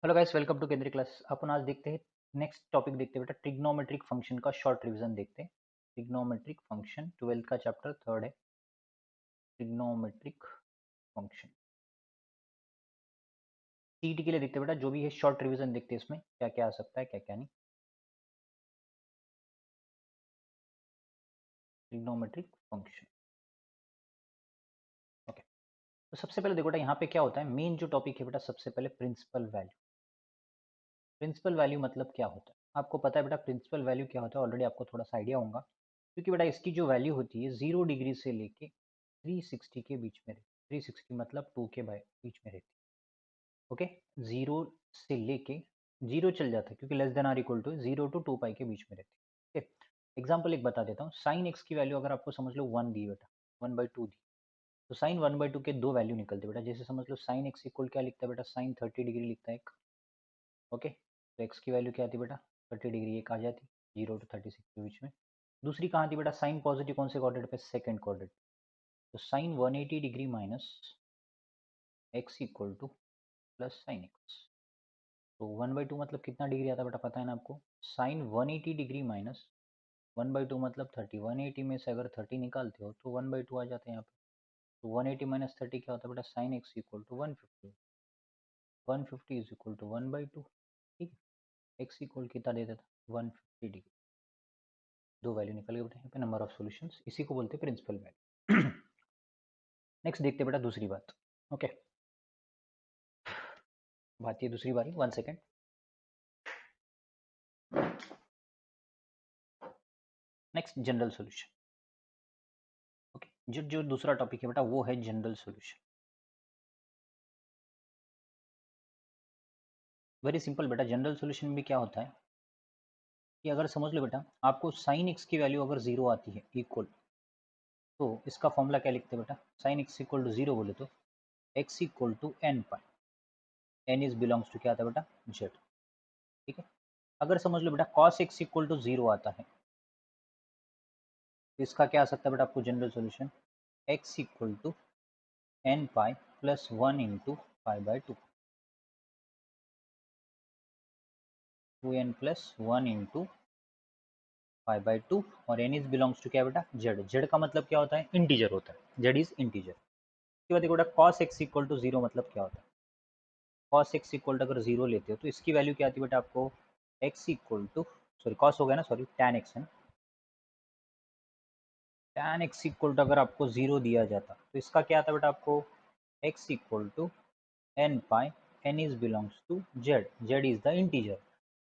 Hello guys, welcome to केंद्रीय class. अपन आज देखते हैं नेक्स्ट टॉपिक देखते हैं बेटा, ट्रिग्नोमेट्रिक फंक्शन का शॉर्ट रिवीजन देखते हैं। ट्रिग्नोमेट्रिक फंक्शन 12th का चैप्टर थर्ड है, ट्रिग्नोमेट्रिक फंक्शन। सीईटी के लिए देखते हैं बेटा, जो भी है शॉर्ट रिवीजन देखते हैं, इसमें क्या क्या आ सकता है क्या क्या नहीं। Trigonometric function, okay. तो सबसे पहले देखो बेटा, यहाँ पे क्या होता है, मेन जो टॉपिक है बेटा, सबसे पहले प्रिंसिपल वैल्यू। प्रिंसिपल वैल्यू मतलब क्या होता है, आपको पता है बेटा प्रिंसिपल वैल्यू क्या होता है, ऑलरेडी आपको थोड़ा सा आइडिया होगा, क्योंकि बेटा इसकी जो वैल्यू होती है 0 डिग्री से लेके 360 के बीच में रहती है। 360 मतलब 2 के बीच में रहती है, ओके। जीरो से लेके, जीरो चल जाता है क्योंकि less than or equal to 0 to 2 pi के बीच में रहती है, ओके। एग्जाम्पल एक बता देता हूँ, साइन एक्स की वैल्यू अगर आपको समझ लो 1 दी बेटा, 1/2 दी, तो साइन 1/2 के दो वैल्यू निकलते बेटा। जैसे समझ लो साइन एक्स इक्वल क्या लिखता है बेटा, साइन 30 डिग्री लिखता है एक, ओके। तो एक्स की वैल्यू क्या आती बेटा, 30 डिग्री एक आ जाती, 0 to 36 के बीच में। दूसरी कहाँ थी बेटा, साइन पॉजिटिव कौन से क्वाड्रेंट पे, सेकंड क्वाड्रेंट। तो sine 180 degree minus x equal to plus sine x. तो 1/2 मतलब कितना डिग्री आता है बेटा, पता है ना आपको, साइन 180 डिग्री माइनस 1/2 मतलब 30। 180 में से अगर 30 निकालते हो तो 1/2 आ जाते हैं यहाँ पे। तो 180 माइनस 30 क्या होता है बेटा, sine x equal to 150। 150 is equal to 1/2, ठीक है। एक्स इक्वल कितना दे देता, 150 डिग्री। दो वैल्यू निकल गए बेटा यहाँ पे, नंबर ऑफ सॉल्यूशंस, इसी को बोलते हैं प्रिंसिपल वैल्यू। नेक्स्ट देखते हैं बेटा दूसरी बात, ओके। बात ये दूसरी बारी, 1 second. Next general solution, okay. जो जो दूसरा टॉपिक है बेटा वो है जनरल सॉल्यूशन। वेरी सिंपल बेटा, जनरल सॉल्यूशन में क्या होता है कि अगर समझ लो बेटा, आपको साइन एक्स की वैल्यू अगर 0 आती है इक्वल, तो इसका फॉर्मूला क्या लिखते हैं बेटा, साइन एक्स इक्वल टू 0 बोले तो x equal to N pi. N is belongs to क्या आता है बेटा, जेड, ठीक है। अगर समझ लो बेटा कॉस एक्स इक्वल टू 0 आता है, तो इसका क्या आ सकता है बेटा आपको general solution, X equal to N pi plus 1 into पाई/2, 2n प्लस 1 इंटू पाई/2, और n इज बिलोंग्स टू क्या बेटा, जेड। जेड का मतलब क्या होता है, इंटीजर होता है, जेड इज इंटीजर। उसके बाद देखो बेटा कॉस एक्स इक्वल टू 0 मतलब क्या होता है, कॉस एक्स इक्वल टू अगर 0 लेते हो तो इसकी वैल्यू क्या आती है बेटा आपको, x equal to, sorry cos हो गया ना, सॉरी टैन एक्स है ना, टैन एक्स इक्वल टू अगर आपको 0 दिया जाता तो इसका क्या आता बेटा आपको, x equal to N pi, n is belongs to Z, Z is the integer.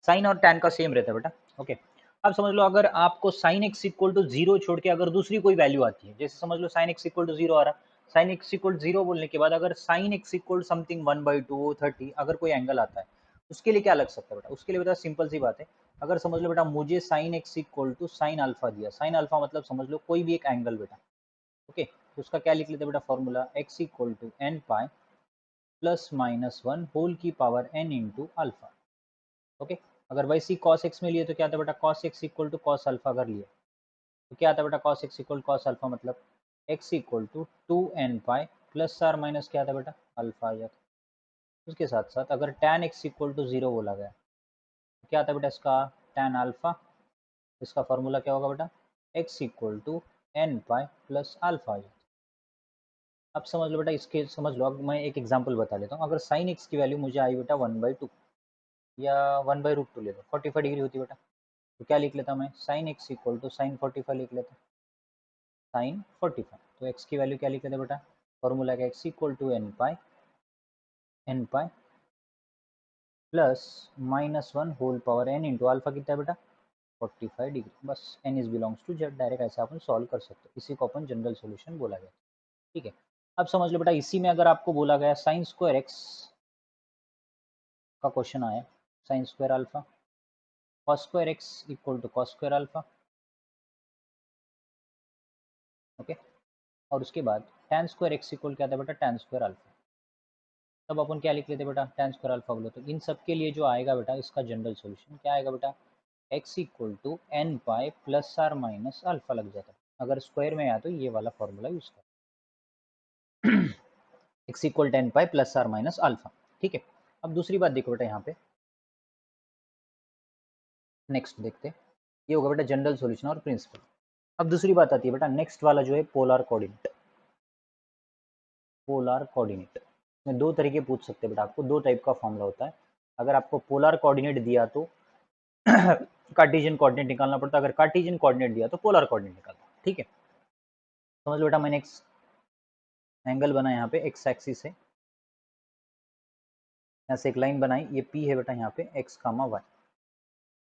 Sine और टैन का सेम रहता है बेटा, ओके। अब समझ लो अगर आपको साइन एक्स इक्वल टू 0 छोड़ के अगर दूसरी कोई वैल्यू आती है, जैसे समझ लो साइन एक्स इक्वल टू 0 आ रहा, साइन एक्स इक्वल 0 बोलने के बाद अगर साइन एक्स इक्वल समथिंग 1/2 30 अगर कोई एंगल आता है, उसके लिए क्या लग सकता है बेटा, उसके लिए बेटा सिंपल सी बात है। अगर समझ लो बेटा मुझे sine x equal to sine alpha दिया, साइन अल्फा मतलब समझ लो कोई भी एक एंगल बेटा, ओके। तो उसका क्या लिख लेते बेटा formula, X equal to N pi plus minus 1 whole की power N into alpha, okay. अगर वैसे कॉस एक्स में लिए तो क्या था बेटा, cos X equal to cos alpha अगर लिया तो क्या आता बेटा, cos X equal cos alpha मतलब X equal to 2n pi plus or minus क्या आता बेटा, अल्फा आ जाता। उसके साथ साथ अगर tan एक्स इक्वल टू 0 बोला गया तो क्या आता बेटा इसका, tan अल्फा। इसका फॉर्मूला क्या होगा बेटा, X equal to N pi plus alpha आ जाता। अब समझ लो बेटा, इसके समझ लो, अब मैं एक एग्जांपल बता देता हूँ। अगर साइन एक्स की वैल्यू मुझे आई बेटा 1/2 या 1/√2 ले लो, 45 डिग्री होती है बेटा, तो क्या लिख लेता मैं, sine x equal to sine 45 लिख लेता, साइन 45। तो एक्स की वैल्यू क्या लिख लेते बेटा, फॉर्मूला का x equal to N pi plus minus 1 whole power N into alpha कितना है बेटा, 45 डिग्री। बस n is belongs to Z, direct ऐसे अपन सॉल्व कर सकते हैं, इसी को अपन जनरल सॉल्यूशन बोला गया, ठीक है। अब समझ लो बेटा, इसी में अगर आपको बोला गया साइन स्क्वायर एक्स का क्वेश्चन आया, sine square alpha, cos square x equal to cos square alpha, okay. और उसके बाद tan स्क्वायर एक्स इक्वल क्या था बेटा, tan स्क्वायर अल्फा। तब अपन क्या लिख लेते बेटा, tan स्क्वायर अल्फा बोले तो इन सब के लिए जो आएगा बेटा, इसका जनरल सॉल्यूशन क्या आएगा बेटा, x equal to N pi plus or minus alpha लग जाता है। अगर स्क्वायर में आया तो ये वाला फॉर्मूला यूज कर, x equal ten pi plus or minus alpha, ठीक है। अब दूसरी बात देखो बेटा यहाँ पे, नेक्स्ट देखते हैं, ये होगा बेटा जनरल सॉल्यूशन और प्रिंसिपल। अब दूसरी बात आती है बेटा नेक्स्ट वाला जो है पोलर कोऑर्डिनेट। पोलर कोऑर्डिनेट में दो तरीके पूछ सकते हैं बेटा, आपको दो टाइप का फॉर्मूला होता है। अगर आपको पोलर कोऑर्डिनेट दिया तो कार्टेशियन कोऑर्डिनेट निकालना पड़ता है, अगर कार्टेशियन कोऑर्डिनेट दिया तो पोलर कोऑर्डिनेट निकालना, ठीक है। समझ लो बेटा मैंने एक एंगल बना यहाँ पे एक्स एक्सिस है, यहाँ से एक लाइन बनाई, ये पी है बेटा यहाँ पे एक्स कामा वाई,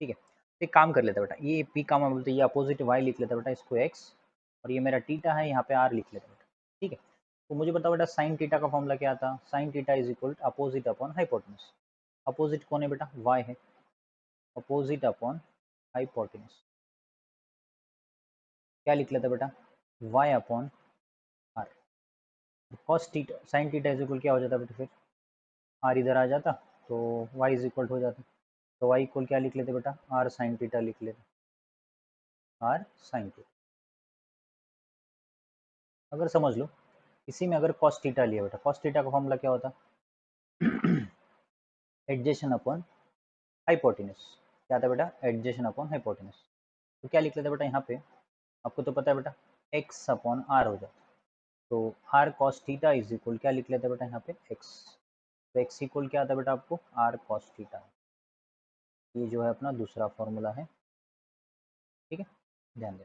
ठीक है। एक काम कर लेता बेटा, ये पी कामा बोलते ये अपोजिट वाई लिख लेता बेटा, इसको एक्स, और ये मेरा टीटा है यहाँ पे आर लिख लेता बेटा, ठीक है। तो मुझे बताओ बेटा साइन टीटा का फॉर्मूला क्या था, sign theta is equal opposite upon hypotenuse. Opposite कौन है बेटा, वाई है, अपोजिट अपॉन हाइपोटेनस क्या लिख लेता बेटा, y upon r. Cos theta sine theta is equal क्या हो जाता बेटा, फिर आर इधर आ जाता तो वाई इज इक्वल हो जाता, तो वाई इक्वल क्या लिख लेते बेटा, आर साइन टीटा लिख लेते, आर साइन टीटा। अगर समझ लो इसी में अगर कॉस थीटा लिया बेटा, कॉस थीटा का फॉर्मूला क्या होता, एडजेशन अपॉन हाइपोटेनस, क्या था बेटा, एडजेशन अपॉन हाइपोटेनस। तो क्या लिख लेते बेटा यहाँ पे, आपको तो पता है बेटा एक्स अपॉन आर हो जाता, तो r cos theta is equal क्या लिख लेते बेटा यहाँ पे एक्स, तो एक्स इक्वल क्या आता बेटा आपको आर कॉस थीटा, ये जो है अपना दूसरा फॉर्मूला है, ठीक है, ध्यान दें।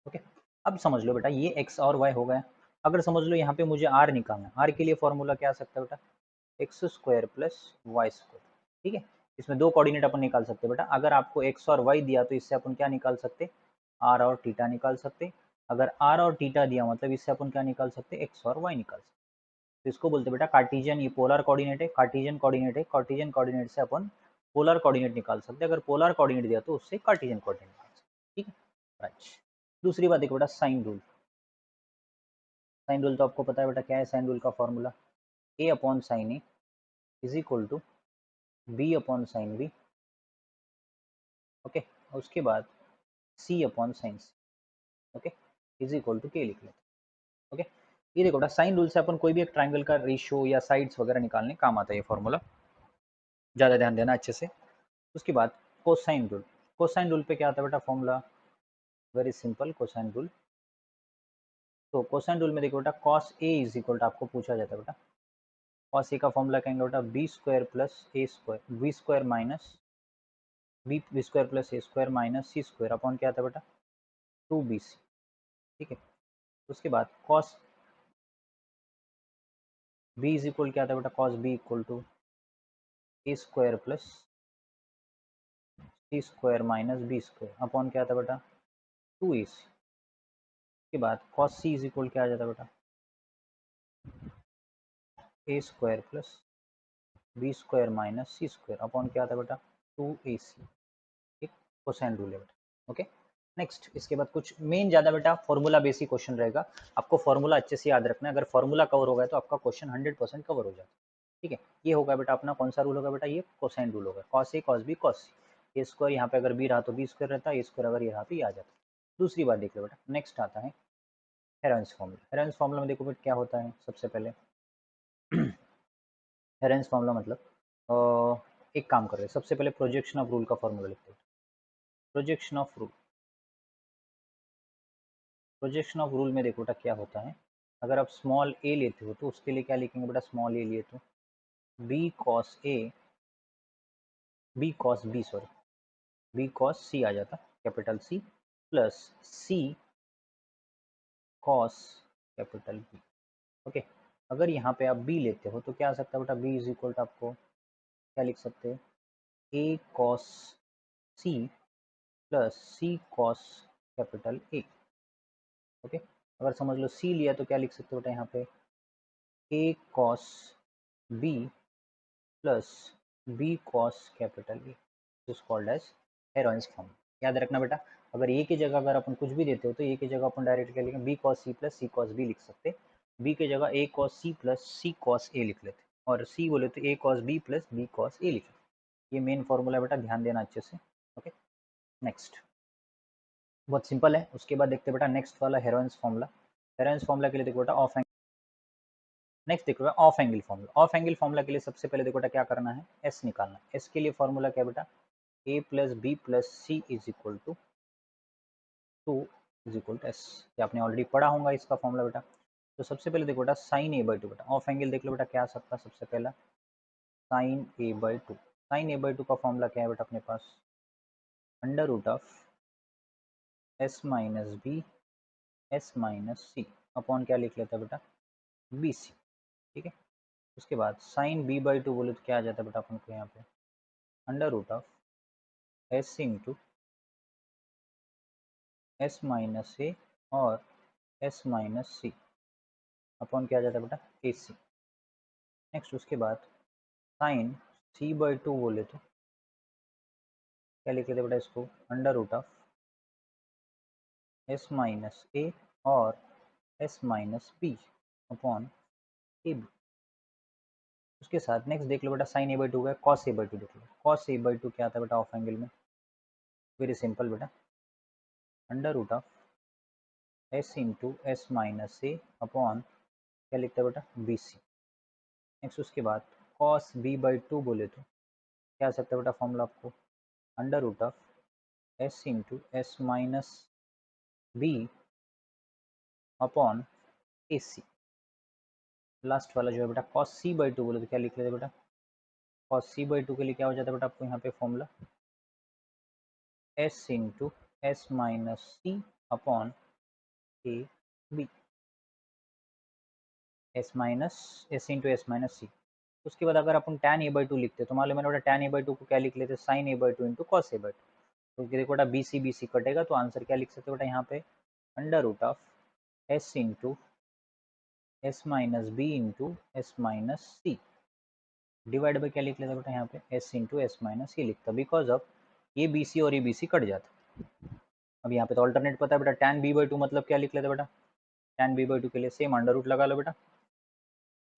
ओके, अब समझ लो बेटा ये एक्स और वाई हो गया। अगर समझ लो यहाँ पे मुझे आर निकालना है, आर के लिए फॉर्मूला क्या आ सकता है बेटा, x square plus y square, ठीक है। इसमें दो कोऑर्डिनेट अपन निकाल सकते हैं बेटा, अगर आपको एक्स और वाई दिया तो इससे अपन क्या निकाल सकते, आर और थीटा निकाल सकते। अगर आर और थीटा दिया मतलब इससे अपन क्या निकाल सकते, एक्स और वाई निकाल सकते। तो इसको बोलते बेटा कार्टेशियन, ये पोलर कोऑर्डिनेट है, कार्टेशियन कोऑर्डिनेट है, कार्टेशियन कोऑर्डिनेट से अपन पोलर कोऑर्डिनेट निकाल सकते हैं, अगर पोलर कोऑर्डिनेट दिया तो उससे कार्टेशियन कोऑर्डिनेट निकाल सकते, ठीक है। राइट, दूसरी बात देखो बेटा साइन रूल। साइन रूल तो आपको पता है बेटा क्या है, साइन रूल का formula A upon sine A is equal to B upon sine B, okay, और उसके बाद C upon sine C, okay, is equal to K लिख लेते हैं, ओके। ये देखो बेटा साइन रूल से अपन कोई भी एक ट्राइंगल का रेशियो या साइड्स वगैरह निकालने काम आता है ये फॉर्मूला, ज़्यादा ध्यान देना अच्छे से। उसके बाद कोसाइन रूल, कोसाइन रूल पे क्या आता है बेटा formula, very simple cosine rule. तो कोसाइन रूल में देखो बेटा cos A is equal to, आपको पूछा जाता है बेटा कॉस ए का फॉर्मूला कहेंगे बेटा B square plus A square, B square minus B square plus A square minus C square upon क्या आता है बेटा 2bc, ठीक है। उसके बाद कॉस बी इज इक्वल क्या आता है बेटा, cos B equal to A square plus C square minus B square upon क्या आता है बेटा 2ac। के बाद कॉस सी इज इक्वल क्या आ जाता है बेटा A square plus B square minus C square upon क्या आता है बेटा 2ac, ठीक, कोसाइन रूल है बेटा, ओके। नेक्स्ट इसके बाद कुछ मेन ज़्यादा बेटा फॉर्मूला बेसिक क्वेश्चन रहेगा, आपको फॉर्मूला अच्छे से याद रखना है, अगर फॉर्मूला कवर हो गया तो आपका क्वेश्चन 100% कवर हो जाता है, ठीक है। ये होगा बेटा अपना कौन सा रूल होगा बेटा, ये कोसाइन रूल होगा, cos A cos B cos C, A square यहाँ पे अगर बी रहा तो बी स्क्वायर रहता है, ए स्क्वायर अगर ये रहा तो ये आ जाता है। दूसरी बात देख लो बेटा, नेक्स्ट आता है हेरेंस फॉर्मूला। हेरेंस फॉर्मूला में देखो बेटा क्या होता है, सबसे पहले हेरेंस फॉर्मूला मतलब एक काम कर रहे हैं, सबसे पहले प्रोजेक्शन ऑफ रूल का फॉर्मूला लिखते हैं। Projection of rule, projection of rule में देखो बेटा क्या होता है, अगर आप स्मॉल ए लेते हो तो उसके लिए क्या लिखेंगे बेटा, स्मॉल ए लिए तो B cos A, B cos B sorry B cos C आ जाता, capital C plus C cos capital B, okay. अगर यहाँ पे आप बी लेते हो तो क्या आ सकता है बेटा, बी इज इक्वल टू आपको क्या लिख सकते हैं, A cos C plus C cos capital A, okay. अगर समझ लो सी लिया तो क्या लिख सकते हो बेटा यहाँ पे A cos B plus B cos capital A, is called as Heron's form. याद रखना बेटा, अगर ए की जगह अगर अपन कुछ भी देते हो तो ए की जगह अपन डायरेक्ट क्या लिखेंगे, B cos C plus C cos B लिख सकते, बी की जगह A cos C plus C cos A लिख लेते, और सी बोले तो A cos B plus B cos A लिख लेते। ये मेन फॉर्मूला बेटा, ध्यान देना अच्छे से, ओके। नेक्स्ट बहुत सिंपल है, उसके बाद देखते हैं बेटा नेक्स्ट वाला हेरोइंस फॉर्मूला। हेरोइंस फॉर्मूला के लिए देखो बेटा ऑफ नेक्स्ट देखो of angle formula. Of angle formula के लिए सबसे पहले देखो बेटा क्या करना है, एस निकालना है। एस के लिए फॉर्मूला क्या बेटा, A plus B plus C is equal to 2 is equal to S. ये आपने ऑलरेडी पढ़ा होगा इसका फॉर्मूला बेटा। तो सबसे पहले देखो बेटा साइन ए बाई टू, बेटा ऑफ एंगल देख लो बेटा क्या आ सकता है, सबसे पहला sine A by two. Sine A by two का फॉर्मूला क्या है बेटा अपने पास, under root of S minus B S minus C upon क्या लिख लेता है बेटा, बी सी। ठीक है, उसके बाद साइन बी बाई टू बोले तो क्या आ जाता है बेटा अपन को यहाँ पे, under root of S into S minus A और एस माइनस सी अपॉन क्या आ जाता है बेटा, ए सी। नेक्स्ट उसके बाद साइन सी बाई टू बोले तो क्या लिख लेते बेटा इसको, under root of S minus A और S minus B upon A B. उसके साथ नेक्स्ट देख लो बेटा साइन ए बाई टू का कॉस ए बाई टू देख लो। कॉस ए बाई टू क्या आता है बेटा ऑफ एंगल में, वेरी सिंपल बेटा, under root of S into S minus A upon क्या लिखता है बेटा, बी सी। नेक्स्ट उसके बाद कॉस बी बाई टू बोले तो क्या आ सकता है बेटा फॉर्मूला आपको, under root of S into S minus B upon A C. Last वाला जो है बेटा कॉस सी बाई टू बोले तो क्या लिख लेते बेटा, कॉस सी बाई टू के लिए क्या हो जाता है बेटा आपको यहाँ पे formula, S into S minus C upon A B, S minus S into S minus C. उसके बाद अगर अपन tan ए बाई टू लिखते तो मान लो मैंने बेटा tan ए बाई टू को क्या लिख लेते, sine A by two into cos A by two. तो देखो बेटा बी सी कटेगा तो आंसर क्या लिख सकते हो बेटा यहाँ पे, under root of S into S minus B into S minus C divide by क्या लिख लेता बेटा यहाँ पे, S into S minus C लिखता, बिकॉज ऑफ ये बी सी और ये बी सी कट जाता। अब यहाँ पे तो अल्टरनेट पता है बेटा, tan बी बाई टू मतलब क्या लिख लेते बेटा, tan बी बाई टू के लिए सेम अंडर रूट लगा लो बेटा।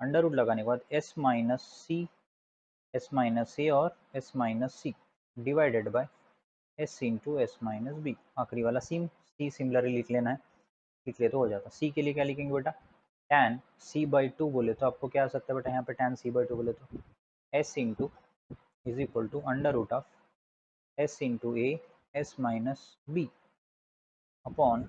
अंडर रूट लगाने के बाद S minus C, S minus A और S minus C divided by S into S minus B, आखिरी वाला सी सिमिलरली लिख लेना है, लिख ले तो हो जाता। सी के लिए क्या लिखेंगे बेटा, tan सी बाई टू बोले तो आपको क्या आ सकता है बेटा यहाँ पे, tan सी बाई टू बोले तो S into is equal to under root of S into A S minus B upon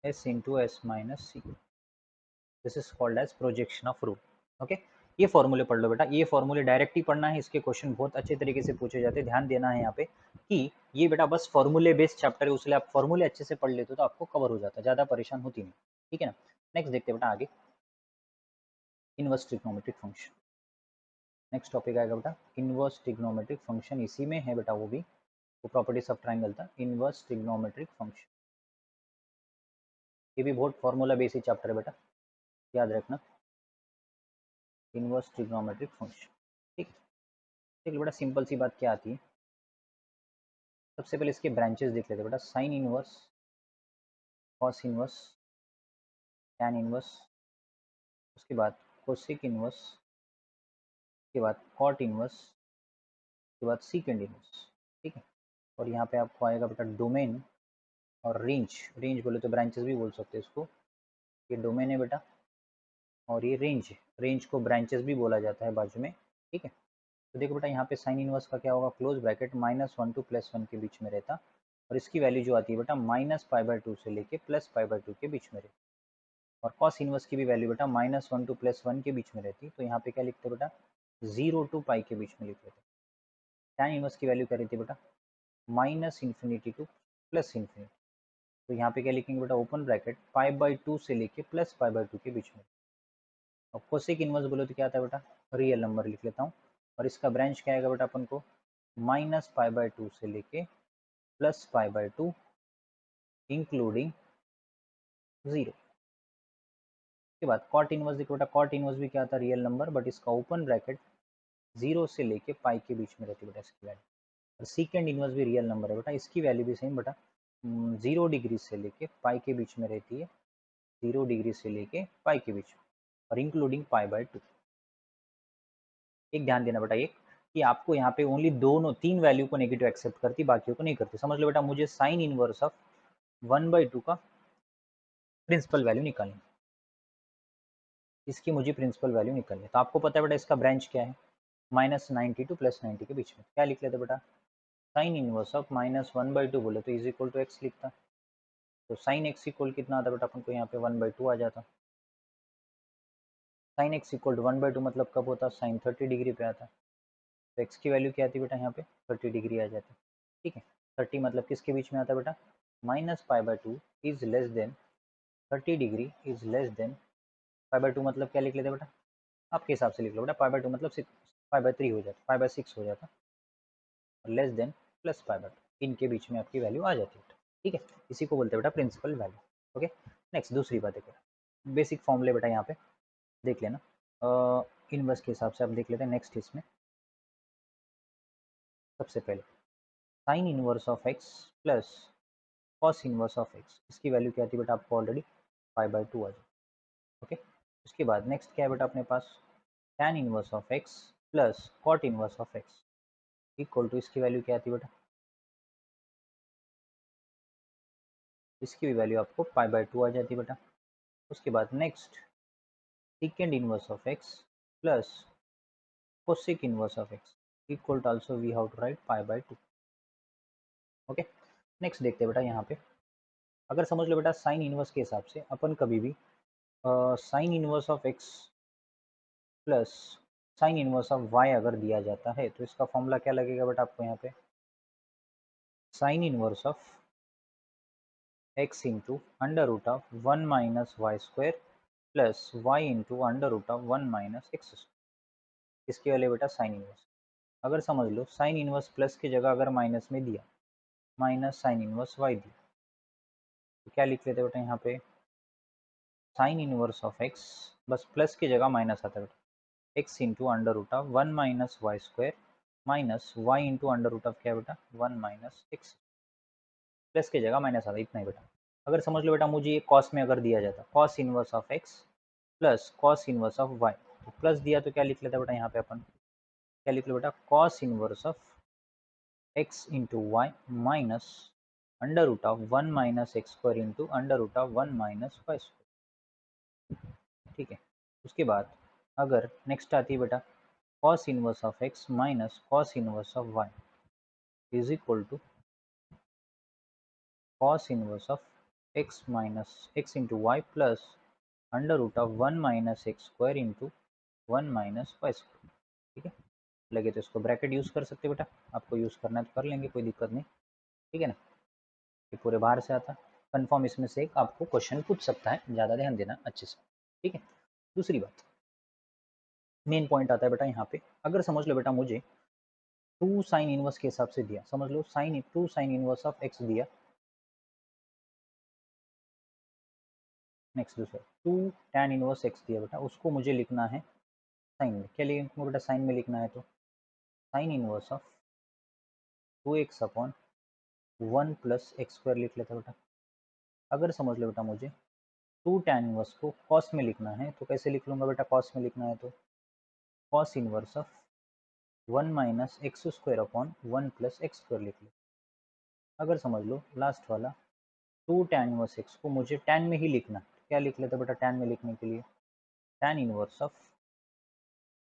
S into S minus C. This is called as projection of root. Okay, ये फॉर्मूले पढ़ लो बेटा, ये फॉर्मूले direct ही पढ़ना है, इसके क्वेश्चन बहुत अच्छे तरीके से पूछे जाते हैं। ध्यान देना है यहाँ पे कि ये बेटा बस फॉर्मूले बेस्ड चैप्टर है, उसलिए आप फॉर्मूले अच्छे से पढ़ लेते हो तो आपको कवर हो जाता है, ज़्यादा परेशान होती नहीं। ठीक है ना, नेक्स्ट देखते हैं बेटा आगे, inverse trigonometric function. Next topic आएगा बेटा इनवर्स ट्रिग्नोमेट्रिक फंक्शन, इसी में है बेटा वो प्रॉपर्टीज ऑफ ट्राइंगल था, इनवर्स ट्रिग्नोमेट्रिक फंक्शन। ये भी बहुत फॉर्मूला बेस्ड चैप्टर है बेटा, याद रखना, इनवर्स ट्रिग्नोमेट्रिक फंक्शन। ठीक, देखिए बेटा सिंपल सी बात क्या आती है, सबसे पहले इसके ब्रांचेस देख लेते हैं बेटा, sine inverse, cos inverse, tan inverse, उसके बाद कोसेक इनवर्स, उसके बाद कॉट इनवर्स, उसके बाद सीकेंड इनवर्स। ठीक है, और यहाँ पे आपको आएगा बेटा डोमेन और रेंज। रेंज बोले तो ब्रांचेस भी बोल सकते हैं इसको, ये डोमेन है बेटा और ये रेंज है, रेंज को ब्रांचेस भी बोला जाता है बाजू में। ठीक है, तो देखो बेटा यहाँ पे साइन इनवर्स का क्या होगा, क्लोज ब्रैकेट -1 टू +1 के बीच में रहता, और इसकी वैल्यू जो आती है बेटा -π/2 से लेके +π/2 के बीच में रहती। और कॉस इनवर्स की भी वैल्यू बेटा -1 टू +1 के बीच में रहती है, तो यहाँ पे क्या लिखते हैं बेटा 0 टू पाई के बीच में लिख लेते हैं। टैन इनवर्स की वैल्यू क्या रहती है बेटा -∞ टू +∞, तो यहाँ पे क्या लिखेंगे बेटा ओपन ब्रैकेट π/2 से लेके +π/2 के बीच में। और कोसेक इनवर्स बोलो तो क्या आता है बेटा, रियल नंबर लिख लेता हूँ, और इसका ब्रांच क्या आएगा बेटा अपन को -π/2 से लेके +π/2 इंक्लूडिंग 0। उसके बाद कॉट इनवर्स देखो बेटा, कॉट इनवर्स भी क्या आता है, रियल नंबर, बट इसका ओपन ब्रैकेट 0 से लेके पाई के बीच में रहती है बेटा इसकी वैल्यू। और सीकेंड इनवर्स भी रियल नंबर है बेटा, इसकी वैल्यू भी सेम बेटा 0 डिग्री से लेके पाई के बीच में रहती है, 0 डिग्री से लेके पाई के बीच में, और इंक्लूडिंग π/2। एक ध्यान देना बेटा एक, कि आपको यहाँ पे ओनली दोनों 3 वैल्यू को नेगेटिव एक्सेप्ट करती, बाकियों को नहीं करती। समझ लो बेटा, मुझे साइन इनवर्स ऑफ 1/2 का प्रिंसिपल वैल्यू निकालनी, इसकी मुझे प्रिंसिपल वैल्यू निकलनी है। तो आपको पता है बेटा इसका ब्रांच क्या है, -90 टू +90 के बीच में। क्या लिख लेते बेटा, साइन इनवर्स ऑफ -1/2 बोले तो इज इक्वल टू एक्स लिखता। तो साइन एक्स इक्वल कितना आता बेटा अपन को, यहाँ पे 1/2 आ जाता। साइन एक्स इक्वल टू 1/2 मतलब कब होता, साइन 30 डिग्री पे आता। तो एक्स की वैल्यू क्या आती बेटा, यहाँ पे 30 डिग्री आ जाती। ठीक है, 30 मतलब किसके बीच में आता बेटा, -π/2 is less than 30 degree is less than π/2 मतलब क्या लिख लेते बेटा, आपके हिसाब से लिख लो बेटा, π/2 मतलब 6π/3 हो जाता, π/6 हो जाता, लेस देन +π/2 इनके बीच में आपकी वैल्यू आ जाती है। ठीक है, इसी को बोलते हैं बेटा प्रिंसिपल वैल्यू। ओके, नेक्स्ट दूसरी बात है, बेसिक फॉर्मूले बेटा यहाँ पे देख लेना, इनवर्स के हिसाब से आप देख लेते हैं। नेक्स्ट इसमें सबसे पहले sign inverse of x plus cos inverse of x, इसकी वैल्यू क्या थी बेटा, आपको ऑलरेडी π/2 आ जाए। ओके, उसके बाद नेक्स्ट क्या है बेटा अपने पास, tan inverse of x plus cot inverse of x equal to, इसकी वैल्यू क्या थी बेटा, इसकी भी वैल्यू आपको π/2 आ जाती बेटा। उसके बाद next second inverse of x plus cosec inverse of x equal to also we how to write π/2। Okay, next देखते हैं बेटा यहाँ पे, अगर समझ लो बेटा साइन इनवर्स के हिसाब से अपन कभी भी sine inverse of x plus sine inverse of y अगर दिया जाता है तो इसका फॉर्मूला क्या लगेगा बेटा आपको यहाँ पे, sine inverse of x into under root of 1 - y² plus y into under root of 1 - x²। इसके वाले बेटा साइन इनवर्स, अगर समझ लो साइन इनवर्स प्लस की जगह अगर माइनस में दिया, माइनस साइन इनवर्स वाई दिया, तो क्या लिख लेते बेटा यहाँ पे, साइन इनवर्स ऑफ एक्स, बस प्लस की जगह माइनस आता है बेटा, x into under root of 1 - y² minus y into under root of क्या बेटा 1 - x, प्लस की जगह माइनस आता है, इतना ही बेटा। अगर समझ लो बेटा मुझे ये कॉस में अगर दिया जाता, cos inverse of x plus cos inverse of y, तो प्लस दिया तो क्या लिख लेता बेटा यहाँ पे अपन, क्या लिख लो बेटा, cos inverse of x into y minus under root of 1 - x² into under root of 1 - y²। ठीक है, उसके बाद अगर नेक्स्ट आती है बेटा cos inverse of x minus cos inverse of y is equal to cos inverse of x minus x into y plus under root of 1 - x² into 1 - y²। ठीक है, लगे तो इसको ब्रैकेट यूज़ कर सकते बेटा, आपको यूज़ करना है तो कर लेंगे, कोई दिक्कत नहीं। ठीक है ना, ये पूरे बाहर से आता, कन्फर्म इसमें से एक आपको क्वेश्चन पूछ सकता है, ज़्यादा ध्यान देना अच्छे से। ठीक है, दूसरी बात मेन पॉइंट आता है बेटा यहाँ पे, अगर समझ लो बेटा मुझे 2 साइन इनवर्स के हिसाब से दिया, समझ लो sine 2 sine inverse of X दिया, नेक्स्ट दूसरा 2 tan इनवर्स एक्स दिया बेटा, उसको मुझे लिखना है साइन में, क्या लिखूँ बेटा, साइन में लिखना है तो sign inverse of 2x upon 1 + x² लिख लेता बेटा। अगर समझ लो बेटा मुझे 2 tan इनवर्स को कॉस में लिखना है तो कैसे लिख लूँगा बेटा, कॉस में लिखना है तो cos inverse of 1 - x² upon 1 + x² लिख लो। अगर समझ लो लास्ट वाला 2 tan इनवर्स एक्स को मुझे tan में ही लिखना है, क्या लिख लेते बेटा tan में लिखने के लिए, tan inverse of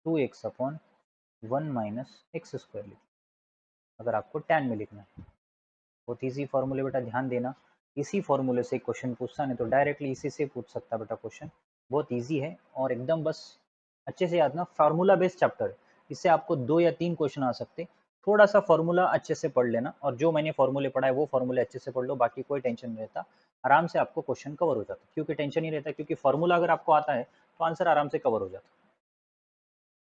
2x upon 1 - x² लिख, अगर आपको tan में लिखना है। बहुत ईजी फॉर्मूले बेटा, ध्यान देना, इसी फॉर्मूले से क्वेश्चन पूछता, नहीं तो डायरेक्टली इसी से पूछ सकता बेटा क्वेश्चन, बहुत ईजी है और एकदम बस अच्छे से याद ना, फार्मूला बेस्ड चैप्टर, इससे आपको 2 या 3 क्वेश्चन आ सकते। थोड़ा सा फॉर्मूला अच्छे से पढ़ लेना, और जो मैंने फॉर्मूले पढ़ा है वो फॉर्मूले अच्छे से पढ़ लो, बाकी कोई टेंशन नहीं रहता, आराम से आपको क्वेश्चन कवर हो जाता, क्योंकि टेंशन ही रहता, क्योंकि फॉर्मूला अगर आपको आता है तो आंसर आराम से कवर हो जाता।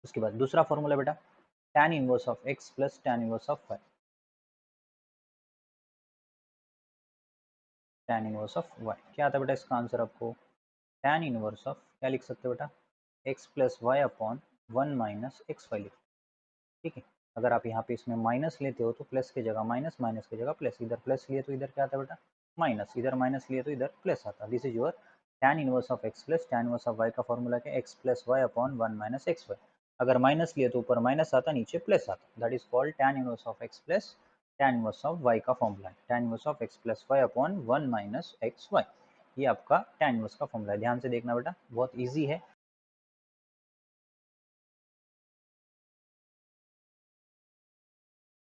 उसके बाद दूसरा फॉर्मूला बेटा tan inverse of x plus tan inverse of y, tan inverse of y क्या आता है बेटा इसका आंसर आपको, tan इनवर्स ऑफ क्या लिख सकते हो बेटा, x plus y upon 1 - x y लिख। ठीक है, अगर आप यहाँ पे इसमें माइनस लेते हो तो प्लस की जगह माइनस, माइनस की जगह प्लस, इधर प्लस लिए तो इधर क्या आता है बेटा माइनस, इधर माइनस लिए तो इधर प्लस आता। This is your tan inverse of x plus tan inverse of y का फॉर्मूला क्या, x plus y upon 1 - xy, अगर माइनस लिए तो ऊपर माइनस आता, नीचे प्लस आता, that is called tan inverse of x plus tan inverse of y का फॉर्मूला है, tan inverse of x plus y upon 1 - xy, ये आपका tan इनवर्स का फॉर्मूला है। ध्यान से देखना बेटा, बहुत ईजी है,